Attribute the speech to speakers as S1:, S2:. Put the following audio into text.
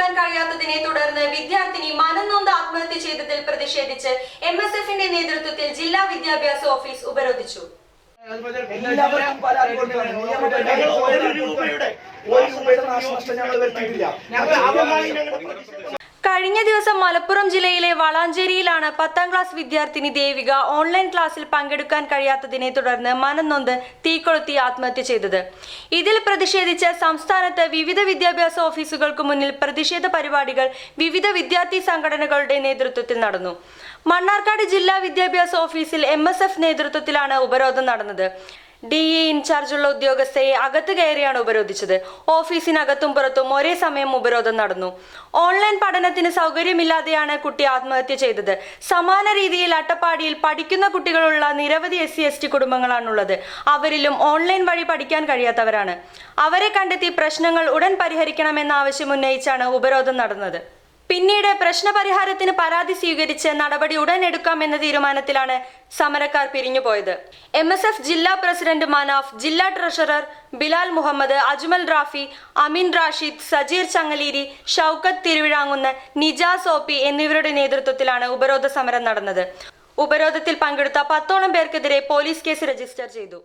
S1: പങ്കെടുക്കാൻ കഴിയാത്തതിനെ തുടർന്ന് വിദ്യാർത്ഥിനി മനംനൊന്ത് ആത്മഹത്യ ചെയ്തതിൽ പ്രതിഷേധിച്ച് MSFന്റെ നേതൃത്വത്തിൽ ജില്ലാ വിദ്യാഭ്യാസ ഓഫീസ് ഉപരോധിച്ചു. കഴിഞ്ഞ ദിവസം മലപ്പുറം ജില്ലയിലെ വളാഞ്ചേരിയിലാണ് 10ാം ക്ലാസ് വിദ്യാർത്ഥിനി ദേവിക ഓൺലൈൻ ക്ലാസ്സിൽ പങ്കെടുക്കാൻ കഴിയാത്തതിനെ തുടർന്ന് മനംനൊന്ത് തീകൊളുത്തി ആത്മഹത്യ ചെയ്തത്. ഇതിൽ പ്രതിഷേധിച്ച് സംസ്ഥാനത്ത് വിവിധ വിദ്യാഭ്യാസ ഓഫീസുകൾക്ക് മുന്നിൽ പ്രതിഷേധ പരിപാടികൾ വിവിധ വിദ്യാർത്ഥി സംഘടനകളുടെ നേതൃത്വത്തിൽ നടന്നു. മണ്ണാർക്കാട് ജില്ലാ വിദ്യാഭ്യാസ ഓഫീസിൽ MSF നേതൃത്വത്തിലാണ് ഉപരോധം നടന്നത്. DE ഇൻചാർജുള്ള ഉദ്യോഗസ്ഥയെ അകത്ത് കയറിയാണ് ഉപരോധിച്ചത്. ഓഫീസിനകത്തും പുറത്തും ഒരേ സമയം ഉപരോധം നടന്നു. ഓൺലൈൻ പഠനത്തിന് സൗകര്യമില്ലാതെയാണ് കുട്ടി ആത്മഹത്യ ചെയ്തത്. സമാന രീതിയിൽ അട്ടപ്പാടിയിൽ പഠിക്കുന്ന കുട്ടികളുള്ള നിരവധി SC/ST കുടുംബങ്ങളാണുള്ളത്. അവരിലും ഓൺലൈൻ വഴി പഠിക്കാൻ കഴിയാത്തവരാണ്. അവരെ കണ്ടെത്തി പ്രശ്നങ്ങൾ ഉടൻ പരിഹരിക്കണമെന്ന ആവശ്യം ഉന്നയിച്ചാണ് ഉപരോധം നടന്നത്. പിന്നീട് പ്രശ്നപരിഹാരത്തിന് പരാതി സ്വീകരിച്ച് നടപടി ഉടൻ എടുക്കാമെന്ന തീരുമാനത്തിലാണ് സമരക്കാർ പിരിഞ്ഞുപോയത്. MSF ജില്ലാ പ്രസിഡന്റ് മനാഫ്, ജില്ലാ ട്രഷറർ ബിലാൽ മുഹമ്മദ്, അജ്മൽ റാഫി, അമീൻ റാഷിദ്, സജീർ ചങ്ങലീരി, ഷൗക്കത്ത് തിരുവിഴാങ്ങുന്ന്, നിജാസ് OP എന്നിവരുടെ നേതൃത്വത്തിലാണ് ഉപരോധ സമരം നടന്നത്. ഉപരോധത്തിൽ പങ്കെടുത്ത 10ഓളം പേർക്കെതിരെ പോലീസ് കേസ് രജിസ്റ്റർ ചെയ്തു.